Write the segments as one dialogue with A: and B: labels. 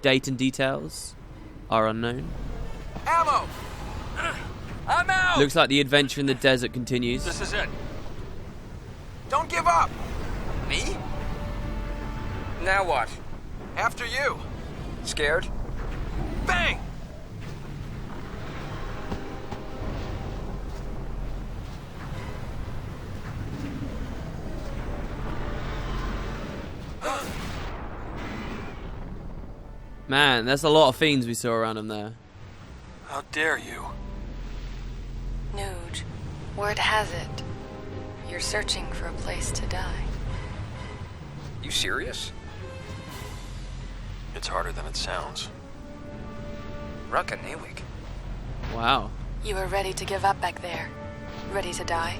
A: date and details are unknown.
B: Ammo! I'm out!
A: Looks like the adventure in the desert continues.
B: This is it. Don't give up! Me? Now what? After you. Scared? Bang!
A: Man, there's a lot of fiends we saw around him there.
B: How dare you?
C: Nuge, word has it, you're searching for a place to die.
B: You serious? It's harder than it sounds. Rakaniwik.
A: Wow.
C: You were ready to give up back there. Ready to die.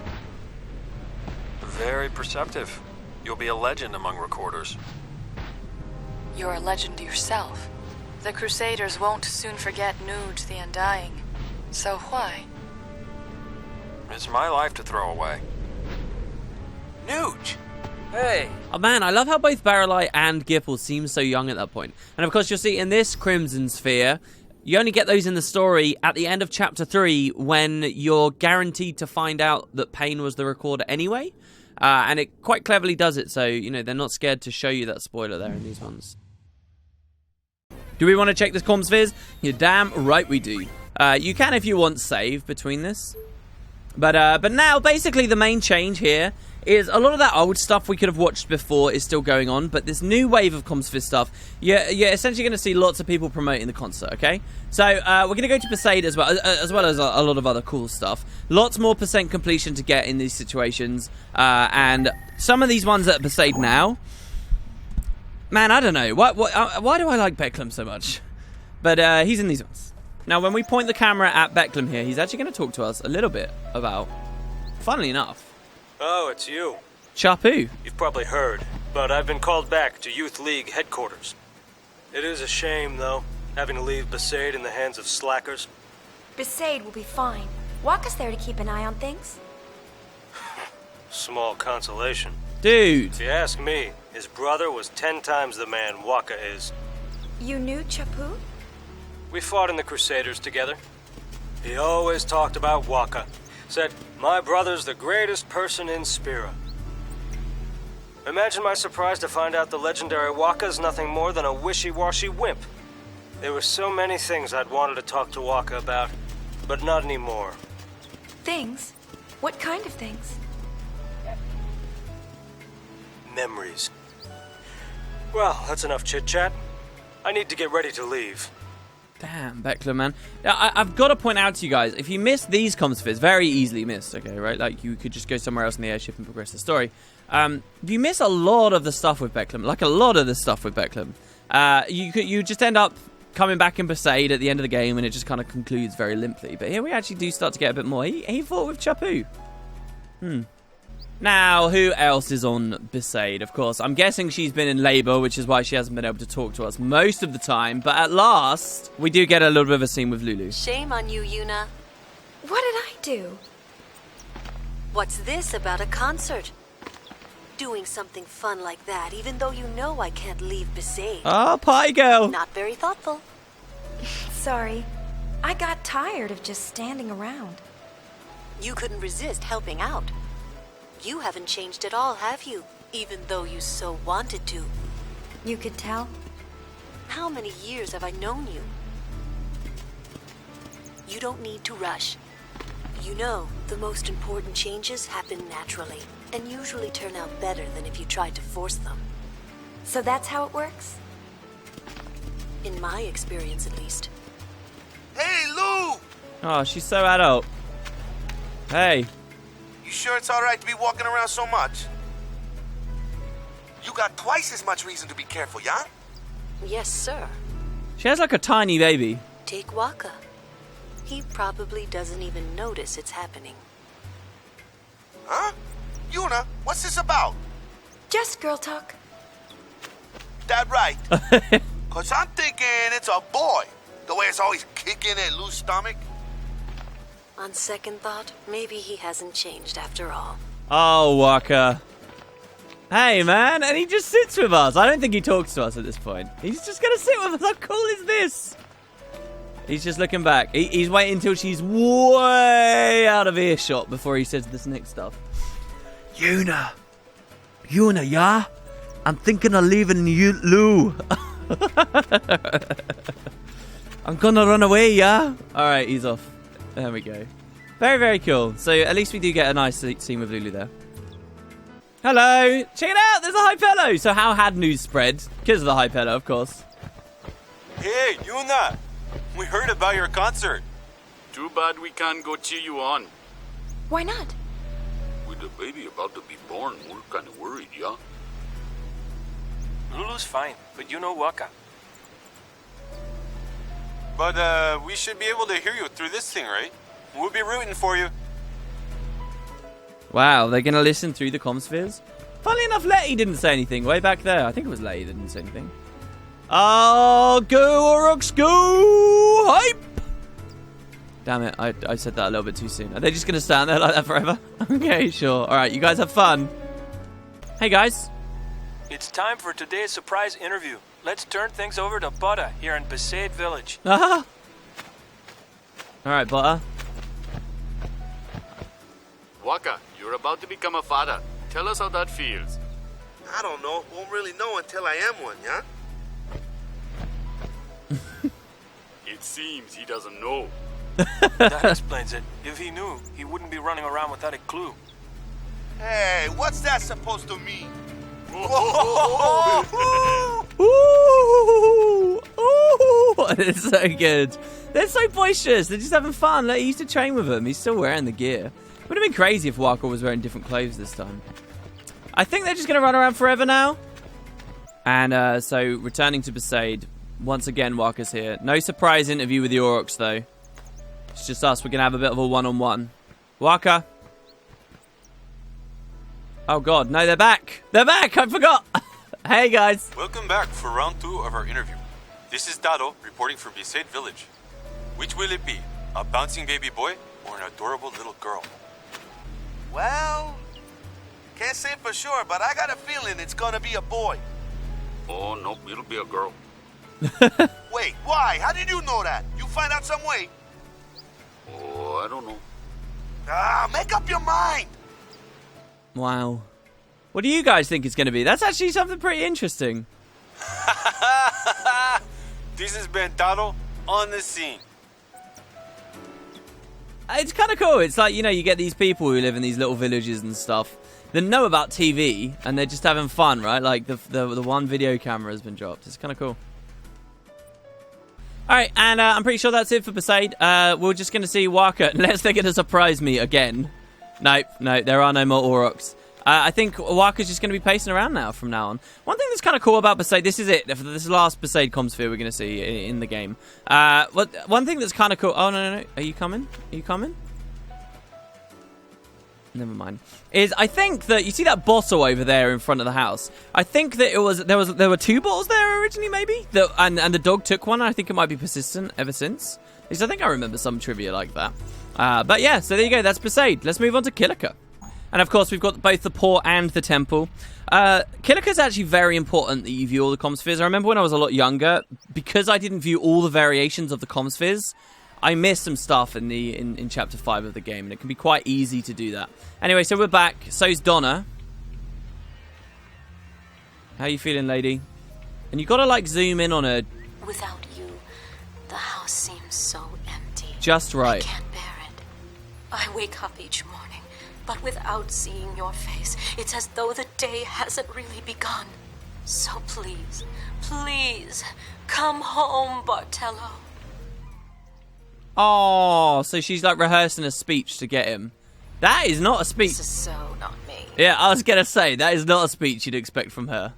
B: Very perceptive. You'll be a legend among recorders.
C: You're a legend yourself. The Crusaders won't soon forget Nuge the Undying. So why?
B: It's my life to throw away. Nuge! Hey!
A: Oh man, I love how both Barrelite and Gipple seem so young at that point. And of course you'll see in this Crimson Sphere, you only get those in the story at the end of Chapter 3 when you're guaranteed to find out that Pain was the recorder anyway. And it quite cleverly does it, so, you know, they're not scared to show you that spoiler there in these ones. Do we want to check this commspheres? You're damn right we do. You can, if you want, save between this. But now, basically, the main change here is a lot of that old stuff we could have watched before is still going on, but this new wave of commsphere stuff, you're essentially going to see lots of people promoting the concert, okay? So, we're going to go to Besaid as well as a lot of other cool stuff. Lots more % completion to get in these situations, and some of these ones at Besaid now, man, I don't know. Why do I like Becklem so much? But he's in these ones. Now, when we point the camera at Becklem here, he's actually going to talk to us a little bit about, funnily enough,
D: Oh, it's you.
A: Chapu.
D: You've probably heard, but I've been called back to Youth League headquarters. It is a shame, though, having to leave Besaid in the hands of slackers.
E: Besaid will be fine. Waka's there to keep an eye on things.
D: Small consolation.
A: Dude.
D: If you ask me, his brother was 10 times the man Waka is.
E: You knew Chapu?
D: We fought in the Crusaders together. He always talked about Waka. Said, my brother's the greatest person in Spira. Imagine my surprise to find out the legendary Waka's nothing more than a wishy-washy wimp. There were so many things I'd wanted to talk to Waka about, but not anymore.
E: Things? What kind of things?
D: Memories. Well, that's enough chit-chat. I need to get ready to leave.
A: Damn, Becklem, man. Now, I've got to point out to you guys, if you miss these commspheres, very easily missed, okay, right? Like, you could just go somewhere else in the airship and progress the story. If you miss a lot of the stuff with Becklem, like a lot of the stuff with Becklem, you just end up coming back in Besaid at the end of the game, and it just kind of concludes very limply. But here we actually do start to get a bit more. He fought with Chapu. Now, who else is on Besaid? Of course, I'm guessing she's been in labour, which is why she hasn't been able to talk to us most of the time. But at last, we do get a little bit of a scene with Lulu.
F: Shame on you, Yuna.
E: What did I do?
F: What's this about a concert? Doing something fun like that, even though you know I can't leave Besaid.
A: Ah, pie girl.
F: Not very thoughtful.
E: Sorry. I got tired of just standing around.
F: You couldn't resist helping out. You haven't changed at all, have you? Even though you so wanted to.
E: You could tell?
F: How many years have I known you? You don't need to rush. You know, the most important changes happen naturally, and usually turn out better than if you tried to force them.
E: So that's how it works?
F: In my experience, at least.
G: Hey, Lou!
A: Oh, she's so adult. Hey.
G: You sure it's alright to be walking around so much? You got twice as much reason to be careful, yeah?
F: Yes, sir.
A: She has like a tiny baby.
F: Take Waka. He probably doesn't even notice it's happening.
G: Huh? Yuna, what's this about?
E: Just girl talk.
G: That right? Cause I'm thinking it's a boy. The way it's always kicking at Lou's stomach.
F: On second thought, maybe he hasn't changed after all.
A: Oh, Waka. Hey, man. And he just sits with us. I don't think he talks to us at this point. He's just going to sit with us. How cool is this? He's just looking back. He's waiting until she's way out of earshot before he says this next stuff. Yuna, yeah? I'm thinking of leaving you, Lou. I'm gonna run away, yeah? Alright, he's off. There we go. Very, very cool. So at least we do get a nice scene with Lulu there. Hello! Check it out! There's a Hypello! So how had news spread? Because of the Hypello, of course.
H: Hey, Yuna! We heard about your concert.
I: Too bad we can't go cheer you on.
E: Why not?
I: With the baby about to be born, we're kind of worried, yeah?
D: Lulu's fine, but you know Waka.
H: But, we should be able to hear you through this thing, right? We'll be rooting for you.
A: Wow, they're going to listen through the commspheres? Funnily enough, Letty didn't say anything way back there. I think it was Letty that didn't say anything. Oh, go, Aurochs, go! Hype! Damn it, I said that a little bit too soon. Are they just going to stand there like that forever? Okay, sure. All right, you guys have fun. Hey, guys.
D: It's time for today's surprise interview. Let's turn things over to Butter here in Besaid Village.
A: All right, Butter.
I: Waka, you're about to become a father. Tell us how that feels.
G: I don't know. Won't really know until I am one, yeah?
I: It seems he doesn't know.
D: That explains it. If he knew, he wouldn't be running around without a clue.
G: Hey, what's that supposed to mean?
A: Ooh, ooh, it's so good. They're so boisterous. They're just having fun. Like, he used to train with them. He's still wearing the gear. Would have been crazy if Waka was wearing different clothes this time. I think they're just going to run around forever now. And so, returning to Besaid. Once again, Waka's here. No surprise interview with the Aurochs, though. It's just us. We're going to have a bit of a one-on-one. Waka. Oh, God. No, they're back. They're back. I forgot. Hey, guys.
H: Welcome back for round 2 of our interview. This is Dado reporting from Besaid Village. Which will it be? A bouncing baby boy or an adorable little girl?
G: Well, can't say for sure, but I got a feeling it's gonna be a boy.
I: Oh, no, it'll be a girl.
G: Wait, why? How did you know that? You find out some way?
I: Oh, I don't know.
G: Make up your mind!
A: Wow. What do you guys think it's going to be? That's actually something pretty interesting.
H: This has been Dado on the scene.
A: It's kind of cool. It's like, you know, you get these people who live in these little villages and stuff that know about TV and they're just having fun, right? Like the one video camera has been dropped. It's kind of cool. All right, and I'm pretty sure that's it for Besaid. We're just going to see Waka, unless they're going to surprise me again. Nope, no, there are no more Aurochs. I think Waka's just going to be pacing around now from now on. One thing that's kind of cool about Besaid, this is it. This is the last Besaid commsphere we're going to see in the game. One thing that's kind of cool... Oh, no. Are you coming? Are you coming? Never mind. I think that... You see that bottle over there in front of the house? I think that there were 2 bottles there originally, maybe? And the dog took one. I think it might be persistent ever since. At least I think I remember some trivia like that. But yeah, so there you go. That's Besaid. Let's move on to Kilika. And of course, we've got both the port and the temple. Kilika is actually very important that you view all the commspheres. I remember when I was a lot younger, because I didn't view all the variations of the commspheres, I missed some stuff in Chapter 5 of the game, and it can be quite easy to do that. Anyway, so we're back. So's Donna. How you feeling, lady? And you gotta, like, zoom in on her.
F: Without you, the house seems so empty.
A: Just right.
F: I can't bear it. I wake up each morning. But without seeing your face, it's as though the day hasn't really begun. So please, please, come home, Bartello.
A: Oh, so she's like rehearsing a speech to get him. That is not a speech.
F: This is so not me.
A: Yeah, I was going to say, that is not a speech you'd expect from her.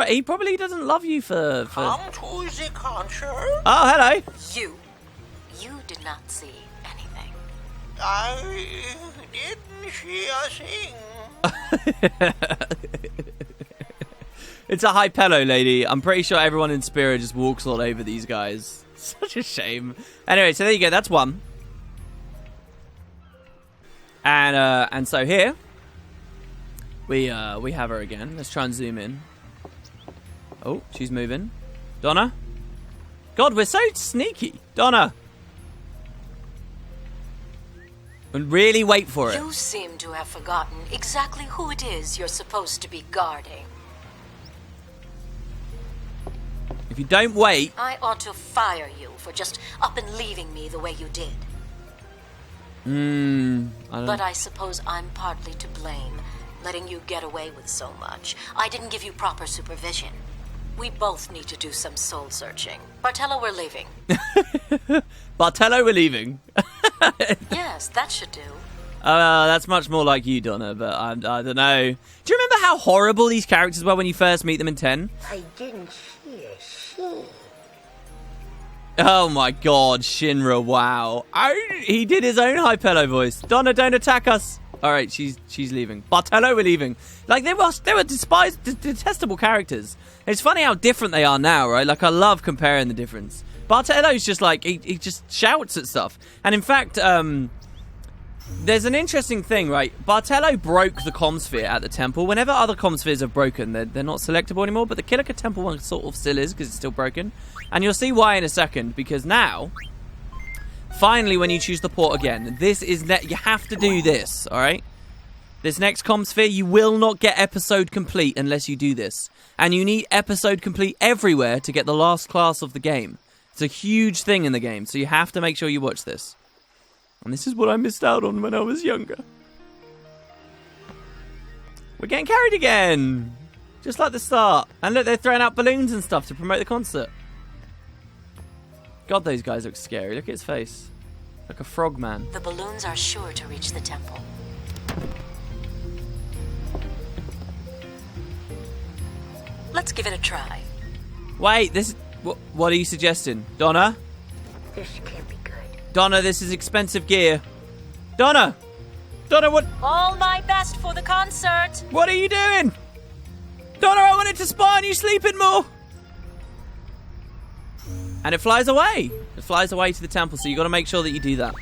A: He probably doesn't love you for...
G: Come to the concert.
A: Oh, hello.
F: You did not see anything.
G: I didn't see a thing.
A: It's a Hypello, lady. I'm pretty sure everyone in Spirit just walks all over these guys. Such a shame. Anyway, so there you go. That's one. And so here, we have her again. Let's try and zoom in. Oh, she's moving. Donna? God, we're so sneaky. Donna! And really wait for it.
F: You seem to have forgotten exactly who it is you're supposed to be guarding.
A: If you don't wait...
F: I ought to fire you for just up and leaving me the way you did. But I suppose I'm partly to blame, letting you get away with so much. I didn't give you proper supervision. We both need to do some soul searching. Bartello, we're leaving.
A: Bartello, we're leaving.
F: Yes, that should do.
A: That's much more like you, Donna, but I don't know. Do you remember how horrible these characters were when you first meet them in 10?
J: I didn't see a sheep.
A: Oh my god, Shinra, wow. He did his own Hypello voice. Donna, don't attack us. Alright, she's leaving. Bartello, we're leaving. Like, they were despised, detestable characters. It's funny how different they are now, right? Like, I love comparing the difference. Bartello's just like, he just shouts at stuff. And in fact, there's an interesting thing, right? Bartello broke the commsphere at the temple. Whenever other commspheres have broken, they're not selectable anymore, but the Kilika temple one sort of still is, because it's still broken. And you'll see why in a second, because now, finally, when you choose the port again, this is you have to do this, alright? This next commsphere, you will not get episode complete unless you do this. And you need episode complete everywhere to get the last class of the game. It's a huge thing in the game, so you have to make sure you watch this. And this is what I missed out on when I was younger. We're getting carried again! Just like the start. And look, they're throwing out balloons and stuff to promote the concert. God, those guys look scary. Look at his face. Like a frog man.
F: The balloons are sure to reach the temple. Let's give it a try.
A: Wait, this... What are you suggesting? Donna?
J: This can't be good.
A: Donna, this is expensive gear. Donna! Donna, what...
F: All my best for the concert!
A: What are you doing? Donna, I wanted to spy on you sleeping more! And it flies away. It flies away to the temple, so you got to make sure that you do that.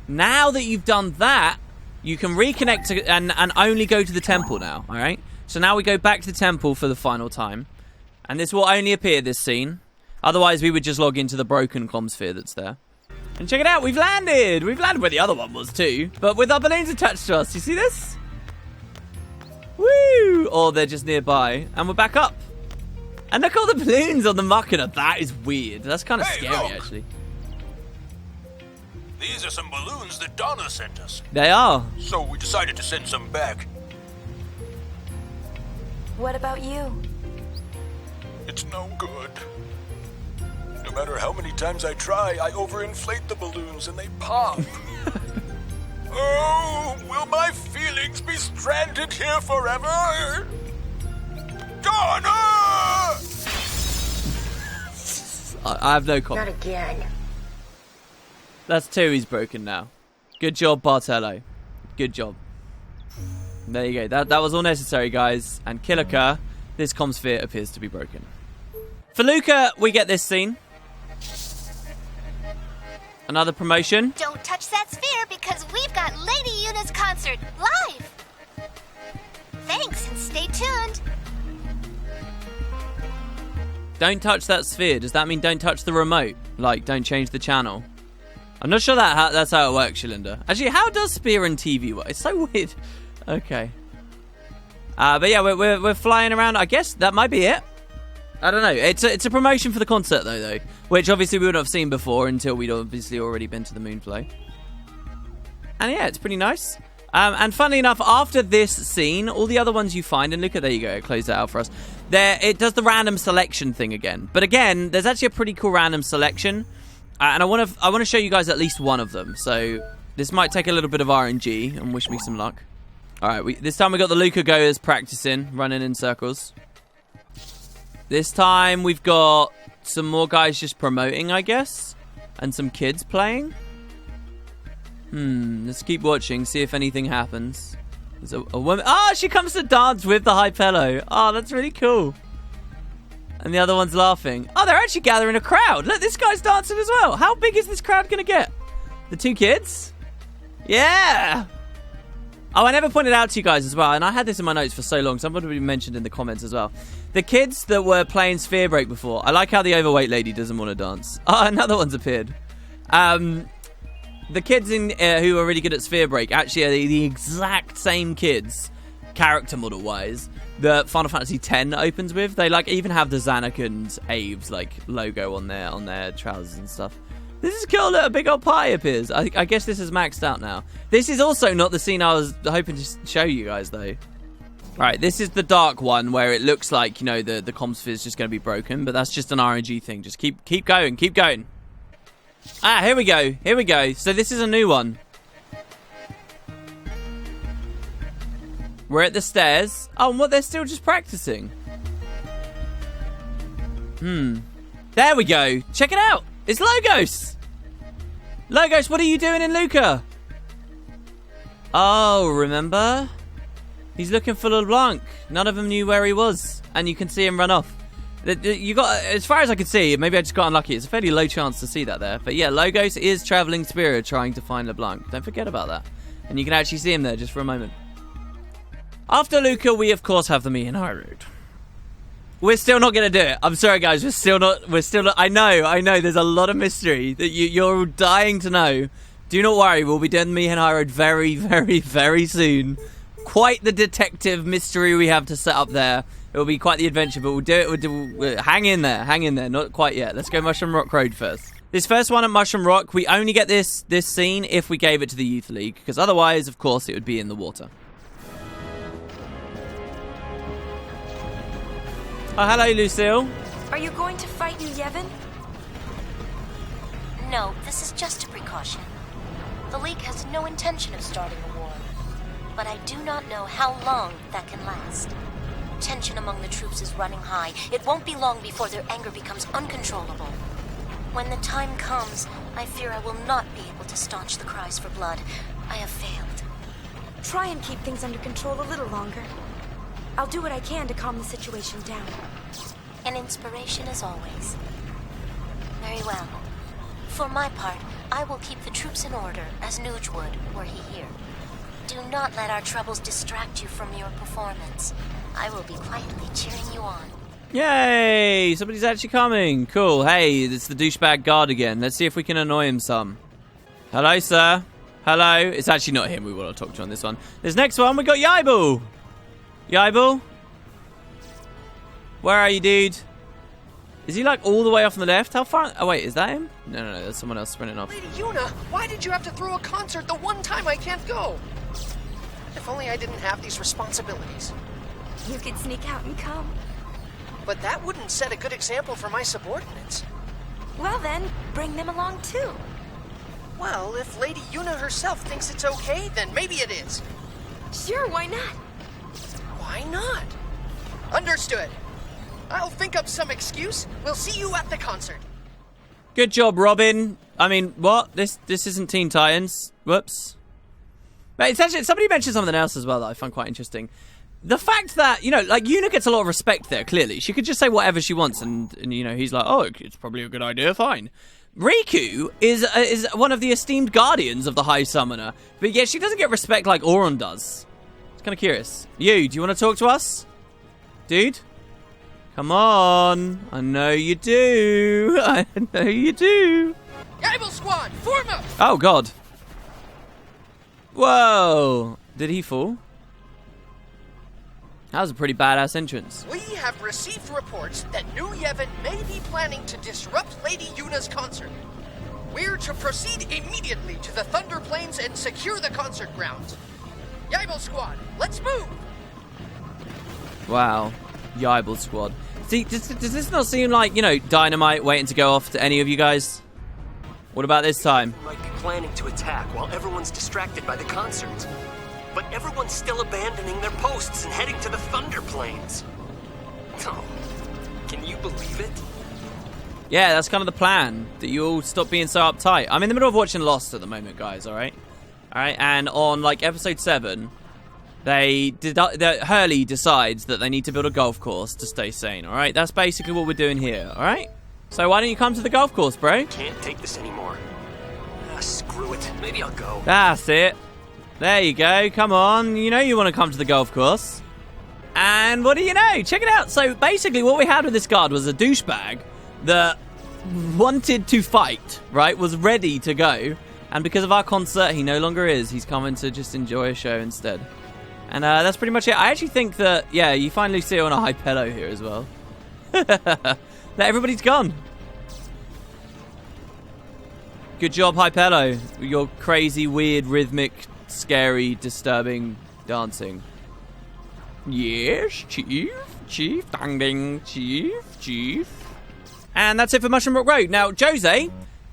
A: Now that you've done that, you can reconnect to, and only go to the temple now, alright? So now we go back to the temple for the final time. And this will only appear this scene. Otherwise, we would just log into the broken commsphere that's there. And check it out, we've landed! We've landed where the other one was too. But with our balloons attached to us, you see this? Woo! Or they're just nearby. And we're back up. And look at all the balloons on the Machina. That is weird. That's kind of scary,
G: look.
A: actually.
G: These are some balloons that Donna sent us.
A: They are.
G: So we decided to send some back.
E: What about you?
G: It's no good. No matter how many times I try, I overinflate the balloons and they pop. Oh, will my feelings be stranded here forever? Donna!
A: I have no comment.
J: Not again.
A: That's two he's broken now. Good job, Bartello. Good job. There you go. That was all necessary, guys. And Kilika, this commsphere appears to be broken. For Luca, we get this scene. Another promotion.
K: Don't touch that sphere because we've got Lady Yuna's concert live. Thanks and stay tuned.
A: Don't touch that sphere. Does that mean don't touch the remote? Like, don't change the channel? I'm not sure that's how it works, Shalinda. Actually, how does Spear and TV work? It's so weird. Okay. But yeah, we're flying around. I guess that might be it. I don't know. It's a promotion for the concert, though, which obviously we wouldn't have seen before until we'd obviously already been to the Moonflow. And yeah, it's pretty nice. And funnily enough, after this scene, all the other ones you find, and look at, there you go, it closed it out for us. It does the random selection thing again. But again, there's actually a pretty cool random selection. And I want to show you guys at least one of them. So this might take a little bit of RNG, and wish me some luck. All right, this time we got the Luca goers practicing, running in circles. This time we've got some more guys just promoting, I guess, and some kids playing. Let's keep watching, see if anything happens. There's a woman. Oh, she comes to dance with the Hypello. Oh, that's really cool. And the other one's laughing. Oh, they're actually gathering a crowd. Look, this guy's dancing as well. How big is this crowd going to get? The two kids? Yeah. Oh, I never pointed out to you guys as well, and I had this in my notes for so long, somebody would be mentioned in the comments as well. The kids that were playing Sphere Break before, I like how the overweight lady doesn't want to dance. Oh, another one's appeared. The kids in who are really good at Sphere Break actually are the exact same kids, character model-wise, that Final Fantasy X opens with. They like even have the Zanarkand Aves like logo on their trousers and stuff. This is cool. Look, a big old pie appears. I guess this is maxed out now. This is also not the scene I was hoping to show you guys, though. Right, this is the dark one where it looks like, you know, the commsphere is just going to be broken, but that's just an RNG thing. Just keep going, keep going. Ah, here we go. Here we go. So this is a new one. We're at the stairs. Oh, and what? They're still just practicing. There we go. Check it out. It's Logos! Logos, what are you doing in Luca? Oh, remember? He's looking for LeBlanc. None of them knew where he was. And you can see him run off. You got, as far as I could see, maybe I just got unlucky. It's a fairly low chance to see that there. But yeah, Logos is traveling spirit trying to find LeBlanc. Don't forget about that. And you can actually see him there just for a moment. After Luca, we of course have the Me and High Road. We're still not going to do it. I'm sorry, guys. We're still not. I know. There's a lot of mystery that you're dying to know. Do not worry. We'll be doing the Me and High Road very, very, very soon. Quite the detective mystery we have to set up there. It will be quite the adventure, but we'll do it. Hang in there. Hang in there. Not quite yet. Let's go Mushroom Rock Road first. This first one at Mushroom Rock, we only get this scene if we gave it to the Youth League, because otherwise, of course, it would be in the water. Oh, hello, Lucille.
E: Are you going to fight New Yevon?
F: No, this is just a precaution. The League has no intention of starting a war. But I do not know how long that can last. Tension among the troops is running high. It won't be long before their anger becomes uncontrollable. When the time comes, I fear I will not be able to staunch the cries for blood. I have failed.
E: Try and keep things under control a little longer. I'll do what I can to calm the situation down.
F: An inspiration as always. Very well. For my part, I will keep the troops in order, as Nuge would, were he here. Do not let our troubles distract you from your performance. I will be quietly cheering you on.
A: Yay! Somebody's actually coming. Cool. Hey, it's the douchebag guard again. Let's see if we can annoy him some. Hello, sir. Hello. It's actually not him we want to talk to on this one. This next one, we got Yaibel. Yaibel? Where are you, dude? Is he like all the way off on the left? How far? Oh, wait, is that him? No, there's someone else sprinting off.
L: Lady Yuna, why did you have to throw a concert the one time I can't go? If only I didn't have these responsibilities.
E: You could sneak out and come.
L: But that wouldn't set a good example for my subordinates.
E: Well then, bring them along too.
L: Well, if Lady Yuna herself thinks it's okay, then maybe it is.
E: Sure, why not?
L: Why not? Understood. I'll think up some excuse. We'll see you at the concert.
A: Good job, Robin. I mean, what? This isn't Teen Titans. Whoops. But it's actually, somebody mentioned something else as well that I find quite interesting. The fact that, you know, like, Yuna gets a lot of respect there, clearly. She could just say whatever she wants, and you know, he's like, oh, it's probably a good idea, fine. Riku is one of the esteemed guardians of the High Summoner, but yet she doesn't get respect like Auron does. It's kind of curious. Do you want to talk to us? Dude? Come on. I know you do. I know you do.
L: Yaibel Squad, form up!
A: Oh, God. Whoa. Did he fall? That was a pretty badass entrance.
L: We have received reports that New Yevon may be planning to disrupt Lady Yuna's concert. We're to proceed immediately to the Thunder Plains and secure the concert grounds. Yaibel Squad, let's move!
A: Wow. Yaibel Squad. See, does this not seem like, you know, dynamite waiting to go off to any of you guys? What about this time?
M: Might be planning to attack while everyone's distracted by the concert. But everyone's still abandoning their posts and heading to the Thunder Plains. Oh, can you believe it?
A: Yeah, that's kind of the plan. That you all stop being so uptight. I'm in the middle of watching Lost at the moment, guys, alright? Alright, and on, like, episode 7... Hurley decides that they need to build a golf course to stay sane, alright? That's basically what we're doing here, alright? So why don't you come to the golf course, bro?
M: Can't take this anymore. Screw it. Maybe I'll go.
A: That's it. There you go. Come on. You know you want to come to the golf course. And what do you know? Check it out. So basically what we had with this guard was a douchebag that wanted to fight, right? Was ready to go. And because of our concert, he no longer is. He's coming to just enjoy a show instead. And that's pretty much it. I actually think that, yeah, you find Lucia on a high pillow here as well. Everybody's gone. Good job, High Pillow. Your crazy, weird, rhythmic, scary, disturbing dancing. Yes, Chief. Chief. Dang ding. Chief. And that's it for Mushroom Rock Road. Now, Jose,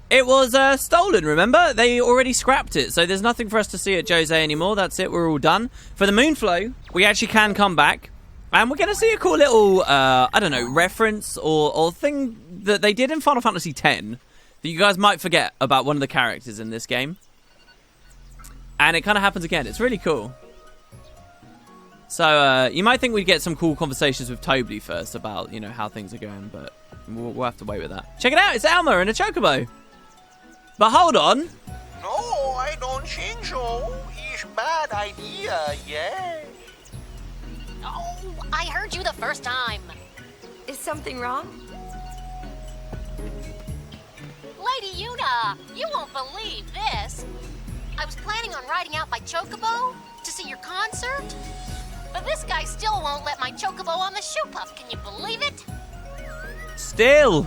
A: it was stolen, remember? They already scrapped it, so there's nothing for us to see at Jose anymore. That's it. We're all done. For the Moonflow, we actually can come back. And we're going to see a cool little, I don't know, reference or thing that they did in Final Fantasy X that you guys might forget about one of the characters in this game. And it kind of happens again. It's really cool. So, you might think we'd get some cool conversations with Toby first about, you know, how things are going, but we'll have to wait with that. Check it out. It's Elmer and a Chocobo. But hold on.
G: No, I don't think so. It's a bad idea, yeah.
K: Oh, I heard you the first time.
E: Is something wrong?
K: Lady Yuna, you won't believe this. I was planning on riding out my Chocobo to see your concert, but this guy still won't let my Chocobo on the shoe puff. Can you believe it?
A: Still.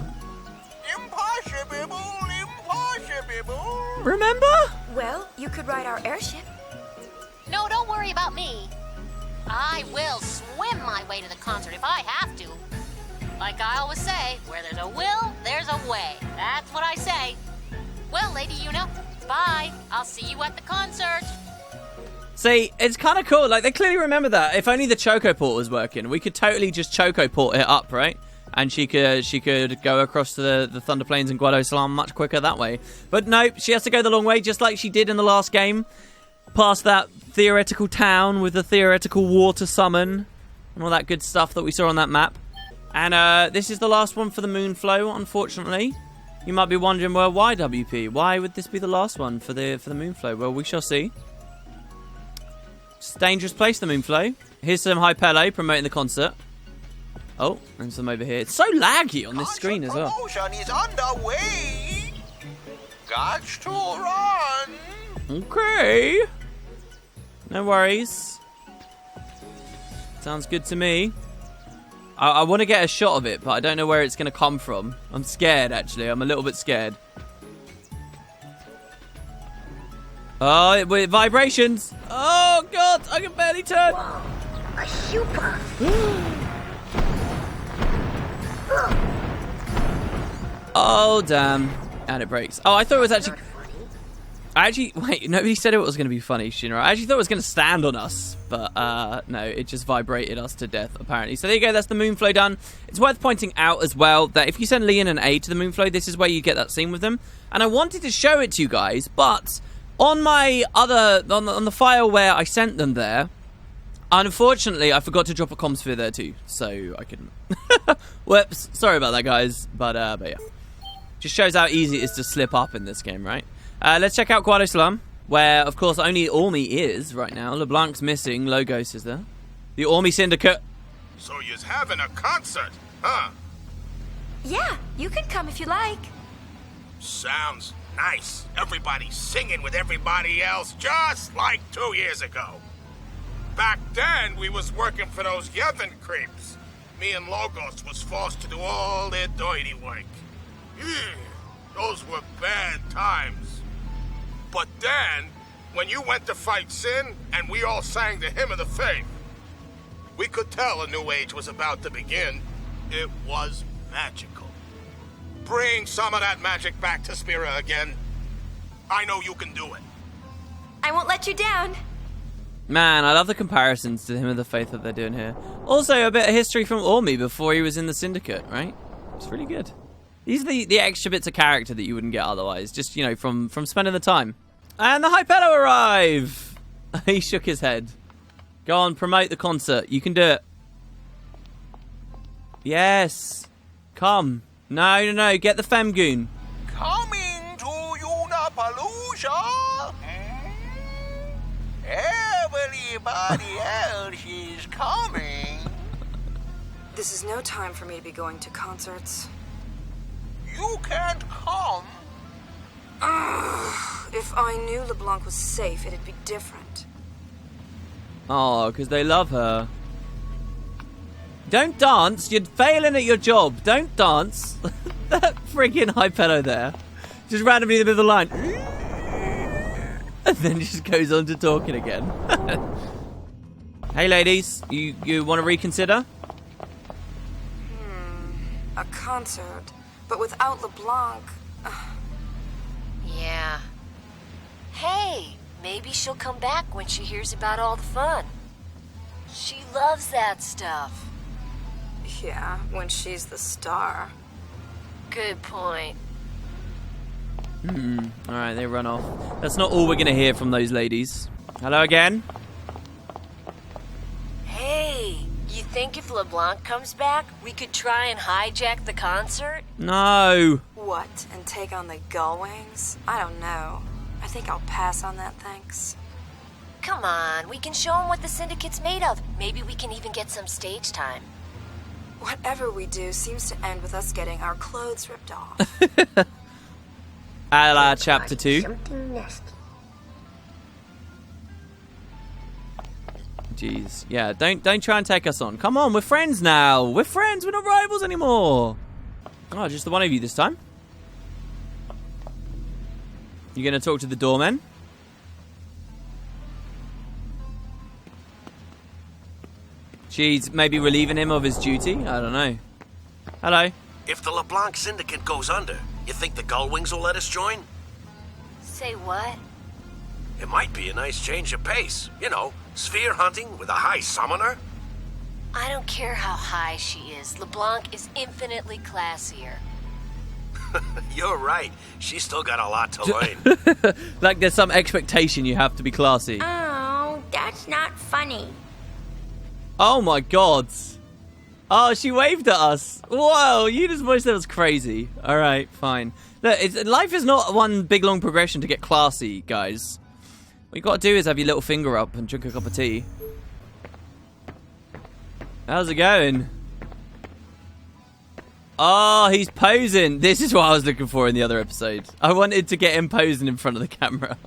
G: Impossible.
A: Remember?
E: Well, you could ride our airship.
K: No, don't worry about me. I will swim my way to the concert if I have to. Like I always say, where there's a will, there's a way. That's what I say. Well, Lady Yuna, bye. I'll see you at the concert.
A: See, it's kind of cool. Like, they clearly remember that. If only the Choco Port was working, we could totally just Choco Port it up, right? And she could go across to the Thunder Plains and Guadosalam much quicker that way. But nope, she has to go the long way, just like she did in the last game. Past that theoretical town with the theoretical water summon and all that good stuff that we saw on that map. And this is the last one for the Moonflow, unfortunately. You might be wondering, well, why WP? Why would this be the last one for the Moonflow? Well, we shall see. It's a dangerous place, the Moonflow. Here's some High Pele promoting the concert. Oh, and some over here. It's so laggy on this screen as well.
G: Promotion is underway. Got to run.
A: Okay. No worries. Sounds good to me. I want to get a shot of it, but I don't know where it's going to come from. I'm scared, actually. I'm a little bit scared. Oh, with vibrations. Oh, God. I can barely turn.
J: Whoa, a shoe puff.
A: Oh, damn. And it breaks. Oh, I thought it was actually... Wait, nobody said it was going to be funny, Shinra. I actually thought it was going to stand on us, but no, it just vibrated us to death, apparently. So there you go, that's the Moonflow done. It's worth pointing out as well that if you send Leon and A to the Moonflow, this is where you get that scene with them. And I wanted to show it to you guys, but on my other, on the file where I sent them there, unfortunately, I forgot to drop a commsphere there too, so I couldn't. Whoops, sorry about that, guys, but yeah. Just shows how easy it is to slip up in this game, right? Let's check out Guadosalam, where, of course, only Ormi is right now. LeBlanc's missing. Logos is there. The Ormi Syndicate.
G: So you're having a concert, huh?
E: Yeah, you can come if you like.
G: Sounds nice. Everybody singing with everybody else, just like 2 years ago. Back then, we was working for those Yevon creeps. Me and Logos was forced to do all their dirty work. Those were bad times. But then, when you went to fight Sin, and we all sang the Hymn of the Faith, we could tell a new age was about to begin. It was magical. Bring some of that magic back to Spira again. I know you can do it.
E: I won't let you down.
A: Man, I love the comparisons to the Hymn of the Faith that they're doing here. Also, a bit of history from Ormi before he was in the Syndicate, right? It's really good. These are the extra bits of character that you wouldn't get otherwise, just, you know, from spending the time. And the Hypello arrive! He shook his head. Go on, promote the concert. You can do it. Yes. Come. No. Get the Femgoon.
G: Coming to Unapalooza. Everybody else is coming.
E: This is no time for me to be going to concerts.
G: You can't come.
E: If I knew LeBlanc was safe, it'd be different.
A: Oh, because they love her. Don't dance. You're failing at your job. Don't dance. That freaking high pillow there. Just randomly in the middle of the line. And then just goes on to talking again. Hey, ladies. You want to reconsider?
E: A concert, but without LeBlanc.
F: Yeah. Hey, maybe she'll come back when she hears about all the fun. She loves that stuff.
E: Yeah, when she's the star.
F: Good point.
A: Alright, they run off. That's not all we're going to hear from those ladies. Hello again?
F: Hey, you think if LeBlanc comes back, we could try and hijack the concert?
A: No.
E: What, and take on the Gullwings? I don't know. I think I'll pass on that, thanks.
F: Come on, we can show them what the syndicate's made of. Maybe we can even get some stage time.
E: Whatever we do seems to end with us getting our clothes ripped off.
A: A la chapter 2.
J: Something nasty.
A: Jeez. Yeah, don't try and take us on. Come on, we're friends now. We're friends. We're not rivals anymore. Oh, just the one of you this time. You gonna talk to the doorman? She's maybe relieving him of his duty? I don't know. Hello.
N: If the LeBlanc syndicate goes under, you think the Gullwings will let us join?
F: Say what?
N: It might be a nice change of pace. You know, sphere hunting with a high summoner.
F: I don't care how high she is. LeBlanc is infinitely classier.
N: You're right. She's still got a lot to learn.
A: Like there's some expectation you have to be classy.
J: Oh, that's not funny.
A: Oh my god. Oh, she waved at us. Whoa, you just voiced that was crazy. Alright, fine. Look, life is not one big long progression to get classy, guys. What you gotta do is have your little finger up and drink a cup of tea. How's it going? Oh, he's posing. This is what I was looking for in the other episode. I wanted to get him posing in front of the camera.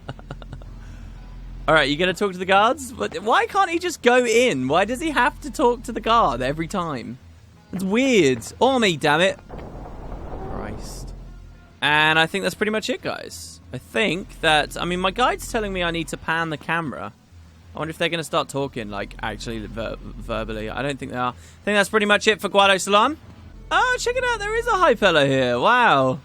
A: Alright, you gonna talk to the guards? But why can't he just go in? Why does he have to talk to the guard every time? It's weird. Or me, damn it. Christ. And I think that's pretty much it, guys. I think that... I mean, my guide's telling me I need to pan the camera. I wonder if they're gonna start talking, like, actually verbally. I don't think they are. I think that's pretty much it for Guadosalam. Oh, check it out. There is a high fellow here. Wow.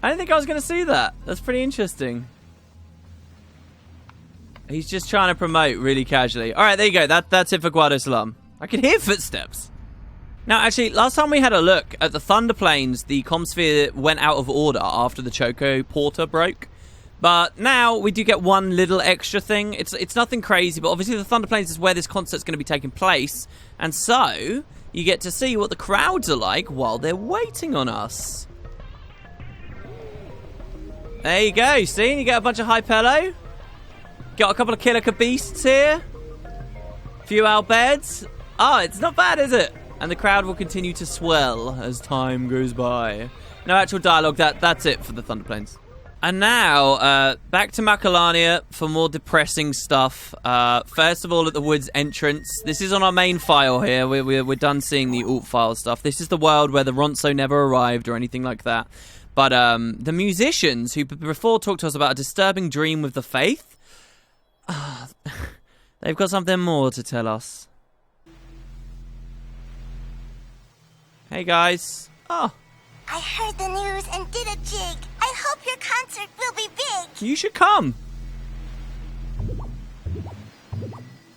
A: I didn't think I was gonna see that. That's pretty interesting. He's just trying to promote really casually. All right, there you go. That's it for Guadosalam. I can hear footsteps. Now, actually, last time we had a look at the Thunder Plains, the commsphere went out of order after the Choco Porter broke. But now we do get one little extra thing. It's nothing crazy, but obviously the Thunder Plains is where this concert's going to be taking place. And so, you get to see what the crowds are like while they're waiting on us. There you go. See? You get a bunch of Hypello. Got a couple of Kilika beasts here. A few Albeds. Oh, it's not bad, is it? And the crowd will continue to swell as time goes by. No actual dialogue. That's it for the Thunder Plains. And now, back to Macalania for more depressing stuff. First of all, at the Woods entrance. This is on our main file here. We're done seeing the alt file stuff. This is the world where the Ronso never arrived or anything like that. But the musicians who before talked to us about a disturbing dream with the faith, they've got something more to tell us. Hey guys. Oh.
J: I heard the news and did a jig. I hope your concert will be big.
A: You should come.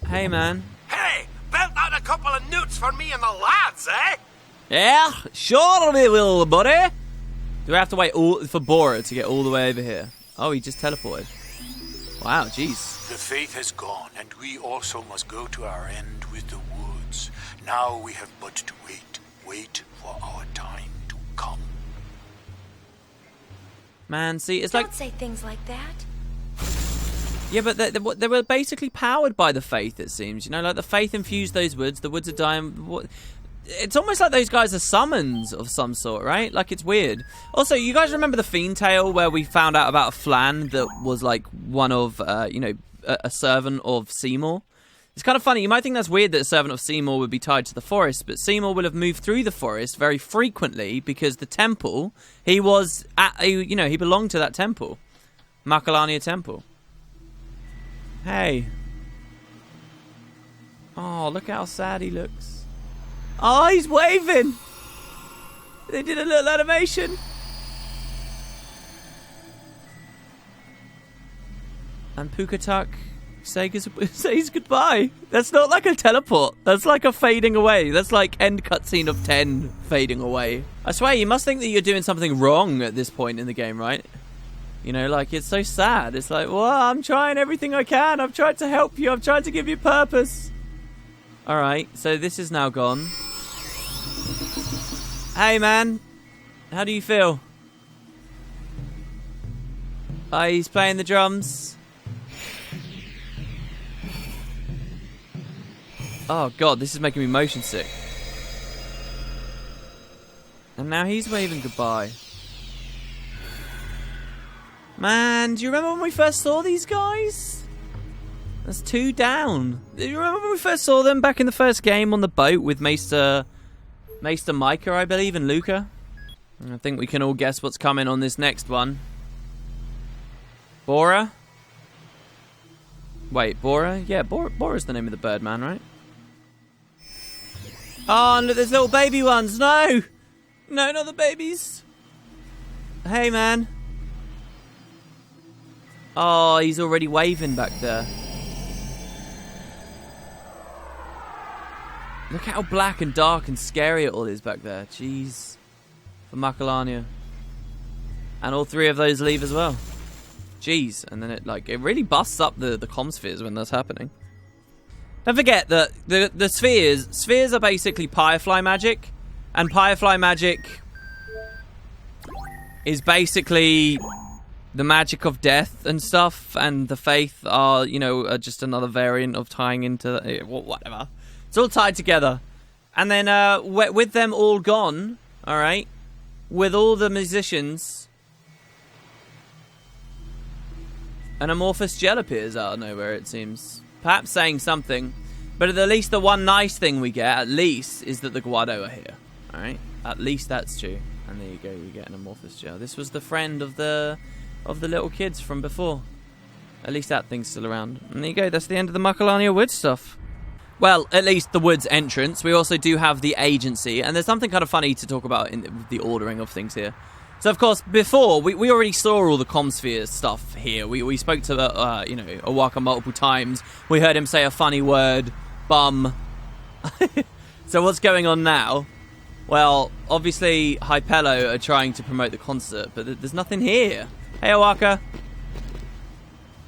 A: Hey man.
N: Hey, belt out a couple of newts for me and the lads, eh?
A: Yeah, sure we will, buddy. Do we have to wait for Bora to get all the way over here? Oh, he just teleported. Wow, jeez.
O: The faith has gone, and we also must go to our end with the woods. Now we have but to wait for our time to come.
A: Man, see, it's
E: Don't
A: like...
E: say things like that.
A: Yeah, but they were basically powered by the faith, it seems. You know, like the faith infused those woods. The woods are dying. It's almost like those guys are summons of some sort, right? Like, it's weird. Also, you guys remember the Fiend tale where we found out about a Flan that was like one of, a servant of Seymour? It's kind of funny. You might think that's weird that a servant of Seymour would be tied to the forest, but Seymour will have moved through the forest very frequently because the temple, he belonged to that temple. Macalania Temple. Hey. Oh, look how sad he looks. Oh, he's waving. They did a little animation. And Pukatuk says goodbye. That's not like a teleport. That's like a fading away. That's like end cutscene of 10 fading away. I swear, you must think that you're doing something wrong at this point in the game, right? You know, like, it's so sad. It's like, well, I'm trying everything I can. I've tried to help you. I've tried to give you purpose. Alright, so this is now gone. Hey, man. How do you feel? Oh, he's playing the drums. Oh, God, this is making me motion sick. And now he's waving goodbye. Man, do you remember when we first saw these guys? That's 2 down. Do you remember when we first saw them back in the first game on the boat with Maester Micah, I believe, and Luca? I think we can all guess what's coming on this next one. Bora? Wait, Bora? Yeah, Bora's the name of the Birdman, right? Oh, and look, there's little baby ones. No! No, not the babies. Hey, man. Oh, he's already waving back there. Look how black and dark and scary it all is back there. Jeez. For Macalania. And all 3 of those leave as well. Jeez. And then it really busts up the commspheres when that's happening. Don't forget that the spheres are basically Firefly magic. And Firefly magic is basically the magic of death and stuff, and the faith are, just another variant of tying into whatever. It's all tied together. And then with them all gone, all right, with all the musicians, an amorphous gel appears out of nowhere, it seems. Perhaps saying something, but at least the one nice thing we get, at least, is that the Guado are here. All right, at least that's true. And there you go, you get an amorphous gel. This was the friend of the little kids from before. At least that thing's still around. And there you go, that's the end of the Macalania Woods stuff. Well, at least the Woods entrance. We also do have the agency, and there's something kind of funny to talk about in the ordering of things here. So, of course, before, we already saw all the commspheres stuff here. We spoke to, Owaka multiple times. We heard him say a funny word, bum. So what's going on now? Well, obviously, Hypello are trying to promote the concert, but there's nothing here. Hey, Owaka.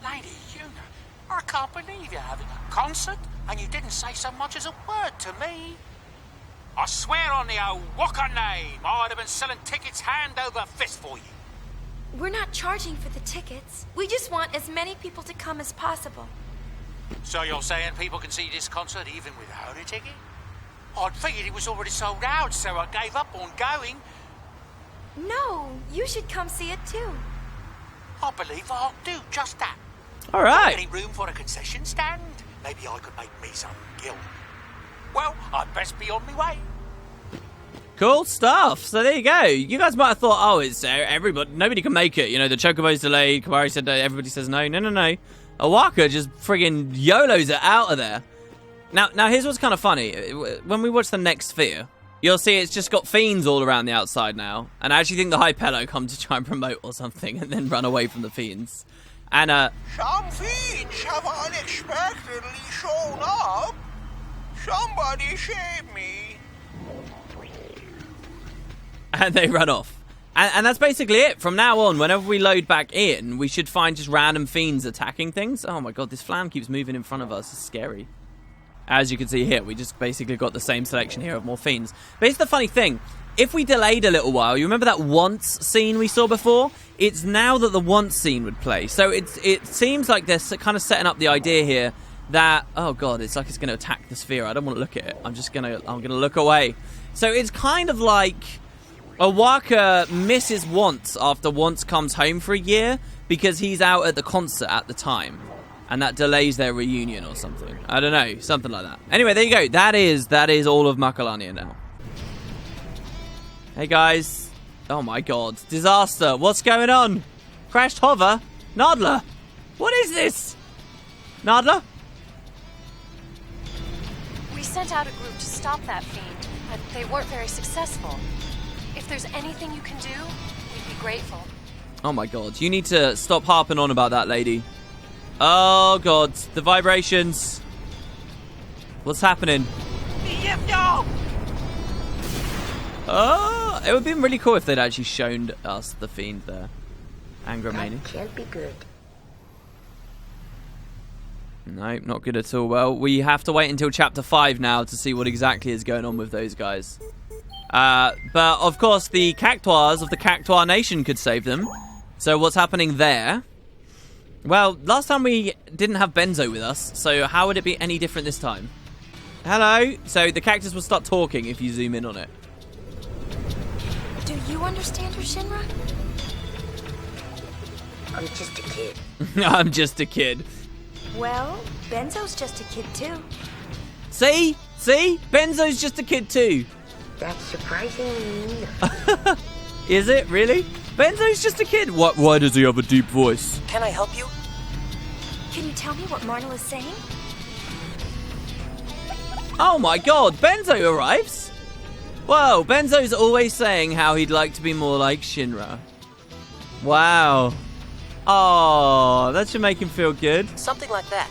O: Lady Yuna, I can't believe you're having a concert and you didn't say so much as a word to me. I swear on the Owaka name, I'd have been selling tickets hand over fist for you.
E: We're not charging for the tickets. We just want as many people to come as possible.
O: So you're saying people can see this concert even without a ticket? I'd figured it was already sold out, so I gave up on going.
E: No, you should come see it too.
O: I believe I'll do just that.
A: All right.
O: Any room for a concession stand? Maybe I could make me some gill. Well, I'd best be on my way.
A: Cool stuff. So there you go. You guys might have thought, oh, it's everybody, nobody can make it. You know, the Chocobo's delayed. Kabari said everybody says no. No. Owaka just friggin' YOLOs it out of there. Now here's what's kind of funny. When we watch the next sphere, you'll see it's just got fiends all around the outside now. And I actually think the Hypello come to try and promote or something and then run away from the fiends. And,
G: some fiends have unexpectedly shown up. Somebody save me.
A: And they run off. And that's basically it. From now on, whenever we load back in, we should find just random fiends attacking things. Oh my god, this Flam keeps moving in front of us. It's scary. As you can see here, we just basically got the same selection here of more fiends. But here's the funny thing. If we delayed a little while, you remember that once scene we saw before? it's now that the once scene would play. So it seems like they're kind of setting up the idea here that, oh god, it's like it's going to attack the sphere. I don't want to look at it. I'm going to look away. So it's kind of like Owaka misses Once after Once comes home for a year because he's out at the concert at the time. And that delays their reunion or something. I don't know, something like that. Anyway, there you go. That is all of Macalania now. Hey guys. Oh my god. Disaster. What's going on? Crashed hover? Nadler? What is this? Nadler?
F: We sent out a group to stop that fiend, but they weren't very successful. If there's anything you can do, we'd be grateful.
A: Oh my god. You need to stop harping on about that, lady. Oh god. The vibrations. What's happening? Oh, it would have been really cool if they'd actually shown us the fiend there. Angramania.
P: Can't be good.
A: No, not good at all. Well, we have to wait until chapter 5 now to see what exactly is going on with those guys. But, of course, the Cactuars of the Cactuar Nation could save them. So what's happening there? Well, last time we didn't have Benzo with us, so how would it be any different this time? Hello? So the cactus will start talking if you zoom in on it.
E: Do you understand her, Shinra?
P: I'm just a kid.
A: I'm just a kid.
E: Well, Benzo's just a kid too.
A: See? See? Benzo's just a kid too.
P: That's surprisingly mean.
A: Is it? Really? Benzo's just a kid. Why does he have a deep voice?
L: Can I help you?
E: Can you tell me what Marnell is saying?
A: Oh my god, Benzo arrives? Whoa, Benzo's always saying how he'd like to be more like Shinra. Wow. Oh, that should make him feel good.
L: Something like that.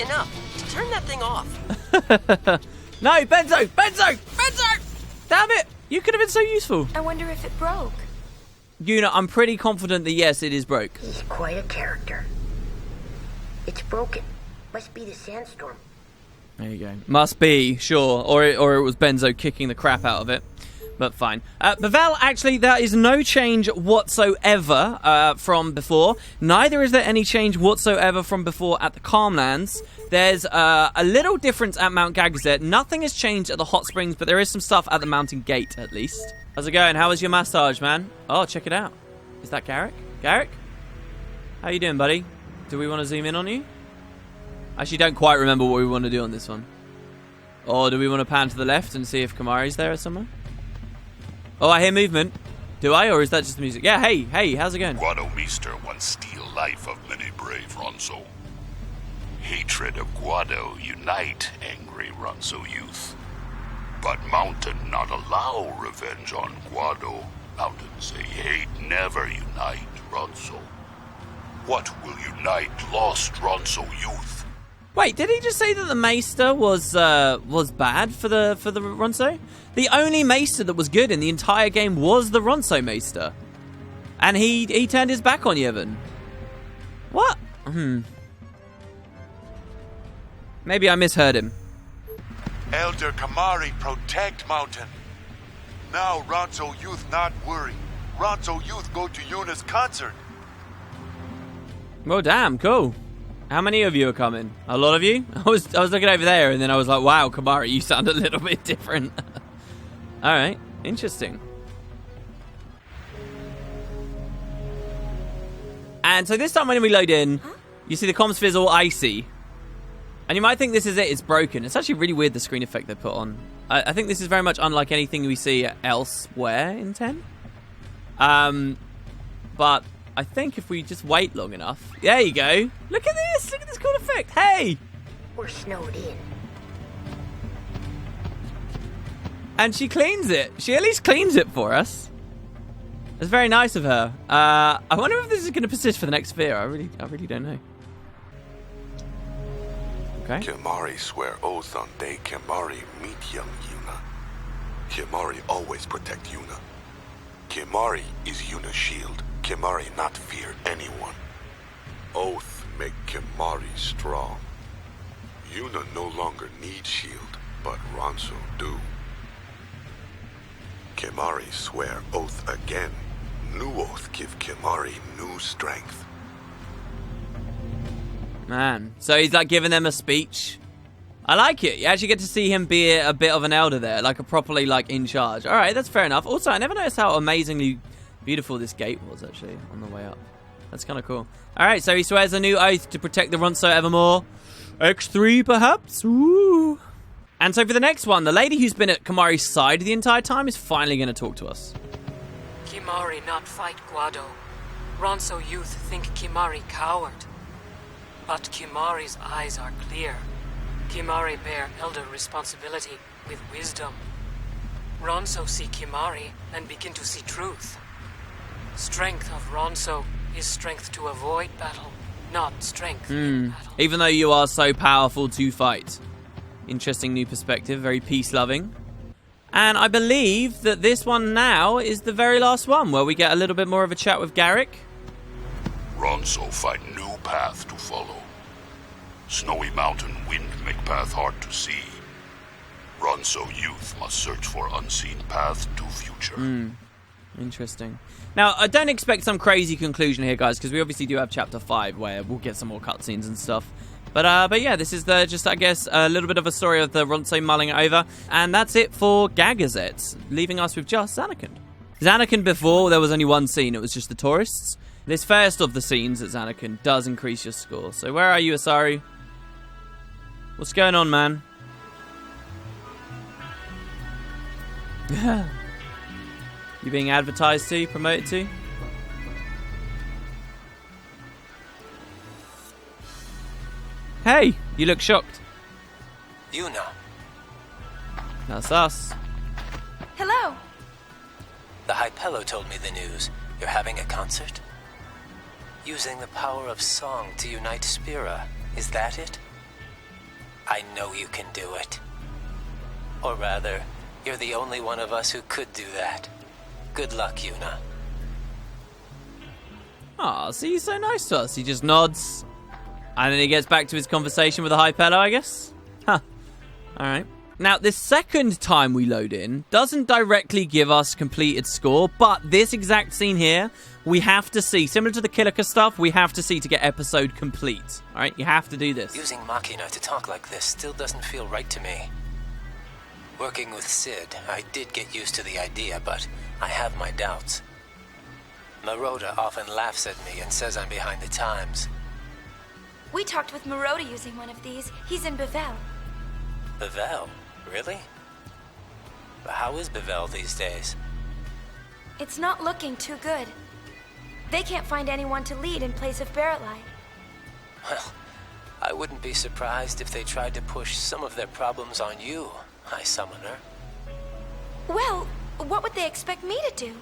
L: Enough. Turn that thing off.
A: No, Benzo! Benzo! Benzo! Damn it! You could have been so useful.
E: I wonder if it broke.
A: Yuna, I'm pretty confident that yes, it is broke.
P: He's quite a character. It's broken. Must be the sandstorm.
A: There you go. Must be, sure. Or it was Benzo kicking the crap out of it. But fine. Bavel, actually, there is no change whatsoever from before. Neither is there any change whatsoever from before at the Calmlands. There's a little difference at Mount Gagazet. Nothing has changed at the Hot Springs, but there is some stuff at the Mountain Gate, at least. How's it going? How was your massage, man? Oh, check it out. Is that Garrick? Garrick? How you doing, buddy? Do we want to zoom in on you? Actually, don't quite remember what we want to do on this one. Or do we want to pan to the left and see if Kamari's there somewhere? Oh, I hear movement. Do I, or is that just the music? Yeah, hey, how's it going?
Q: Guadomeester once steal life of many brave Ronso. Hatred of Guado unite angry Ronso youth. But Mountain not allow revenge on Guado. Mountain say hate never unite Ronso. What will unite lost Ronso youth?
A: Wait, did he just say that the Maester was bad for the Ronso? The only Maester that was good in the entire game was the Ronso Maester. And he turned his back on Yevon. What? Maybe I misheard him.
Q: Elder Kamari protect Mountain. Now Ronso youth not worry. Ronso youth go to Yuna's concert.
A: Well, damn, cool. How many of you are coming? A lot of you? I was looking over there, and then I was like, wow, Kamari, you sound a little bit different. All right, interesting. And so this time when we load in, you see the commspheres all icy. And you might think this is it, it's broken. It's actually really weird, the screen effect they put on. I think this is very much unlike anything we see elsewhere in 10. But I think if we just wait long enough... There you go. Look at this cool effect. Hey!
P: We're snowed in.
A: And she cleans it. She at least cleans it for us. It's very nice of her. I wonder if this is going to persist for the next sphere. I really don't know. Okay.
Q: Kimari swear oath on day Kimari meet young Yuna. Kimari always protect Yuna. Kimari is Yuna's shield. Kimari not fear anyone. Oath make Kimari strong. Yuna no longer need shield, but Ronso do.
R: Kimari swear oath again. New oath give Kimari new strength.
A: Man, so he's like giving them a speech. I like it. You actually get to see him be a bit of an elder there, like a properly like in charge. All right, that's fair enough. Also, I never noticed how amazingly beautiful this gate was actually on the way up. That's kind of cool. All right, so he swears a new oath to protect the Ronso evermore. X-2 perhaps? Woo! And so for the next one, the lady who's been at Kimari's side the entire time is finally going to talk to us.
F: Kimari not fight Guado. Ronso youth think Kimari coward. But Kimari's eyes are clear. Kimari bear elder responsibility with wisdom. Ronso see Kimari and begin to see truth. Strength of Ronso is strength to avoid battle, not strength in battle.
A: Even though you are so powerful to fight. Interesting new perspective, very peace-loving. And I believe that this one now is the very last one, where we get a little bit more of a chat with Garrick.
Q: Ronso find new path to follow. Snowy mountain wind make path hard to see. Ronso youth must search for unseen path to future.
A: Interesting. Now, I don't expect some crazy conclusion here, guys, because we obviously do have Chapter 5, where we'll get some more cutscenes and stuff. But yeah, this is just, I guess, a little bit of a story of the Ronso mulling it over. And that's it for Gagazet, leaving us with just Zanarkand. Zanarkand before, there was only one scene. It was just the tourists. This first of the scenes at Zanarkand does increase your score. So where are you, Asari? What's going on, man? You being advertised to, promoted to? Hey, you look shocked.
S: Yuna.
A: That's us.
E: Hello.
S: The Hypello told me the news. You're having a concert? Using the power of song to unite Spira. Is that it? I know you can do it. Or rather, you're the only one of us who could do that. Good luck, Yuna.
A: Aw, see, he's so nice to us. He just nods. And then he gets back to his conversation with the Hypello, I guess. Huh. Alright. Now, this second time we load in doesn't directly give us completed score, but this exact scene here, we have to see. Similar to the Kilika stuff, we have to see to get episode complete. Alright, you have to do this.
S: Using Machina to talk like this still doesn't feel right to me. Working with Sid, I did get used to the idea, but I have my doubts. Maroda often laughs at me and says I'm behind the times.
E: We talked with Maroda using one of these. He's in Bevel.
S: Bevel? Really? But how is Bevel these days?
E: It's not looking too good. They can't find anyone to lead in place of Barreleye.
S: Well, I wouldn't be surprised if they tried to push some of their problems on you, High Summoner.
E: Well, what would they expect me to do?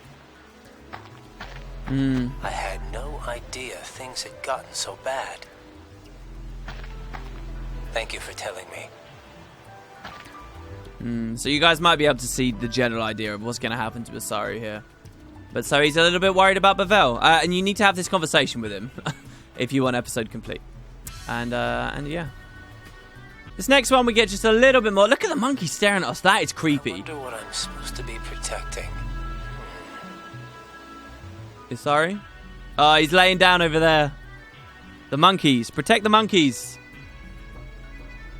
S: I had no idea things had gotten so bad. Thank you for telling me.
A: So you guys might be able to see the general idea of what's going to happen to Asari here. But so he's a little bit worried about Bevel. And you need to have this conversation with him if you want episode complete. And yeah. This next one we get just a little bit more. Look at the monkey staring at us. That is creepy.
S: I wonder what I'm supposed to be protecting.
A: Asari? Oh, he's laying down over there. The monkeys. Protect the monkeys.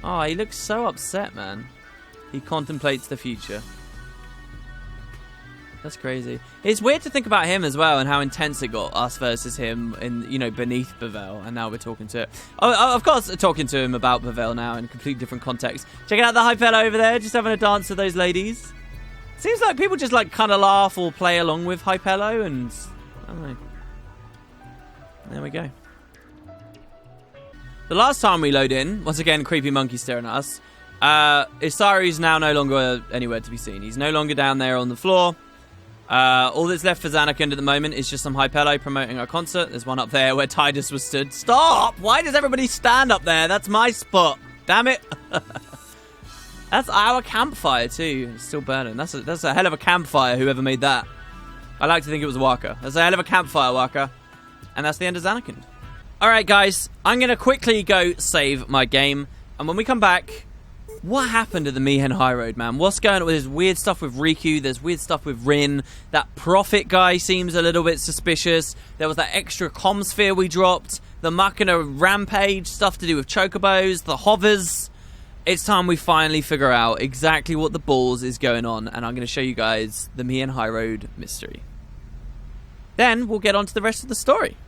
A: Oh, he looks so upset, man. He contemplates the future. That's crazy. It's weird to think about him as well and how intense it got, us versus him, in, you know, beneath Bevel, and now we're talking to... Oh, of course, talking to him about Bevel now in a completely different context. Checking out the Hypello over there, just having a dance with those ladies. Seems like people just, like, kind of laugh or play along with Hypello, and... I don't know. There we go. The last time we load in, once again, creepy monkey staring at us. Isari's now no longer anywhere to be seen. He's no longer down there on the floor. All that's left for Zanarkand at the moment is just some Hypello promoting our concert. There's one up there where Tidus was stood. Stop! Why does everybody stand up there? That's my spot. Damn it. That's our campfire too. It's still burning. That's a hell of a campfire, whoever made that. I like to think it was Waka. That's a hell of a campfire, Waka. And that's the end of Zanarkand. Alright guys, I'm going to quickly go save my game. And when we come back, What happened to the Mihen High Road, man? What's going on? There's weird stuff with Riku. There's weird stuff with Rin. That Prophet guy seems a little bit suspicious. There was that extra commsphere we dropped. The Machina Rampage, stuff to do with Chocobos, the Hovers. It's time we finally figure out exactly what the balls is going on, and I'm going to show you guys the Mihen High Road mystery. Then we'll get on to the rest of the story.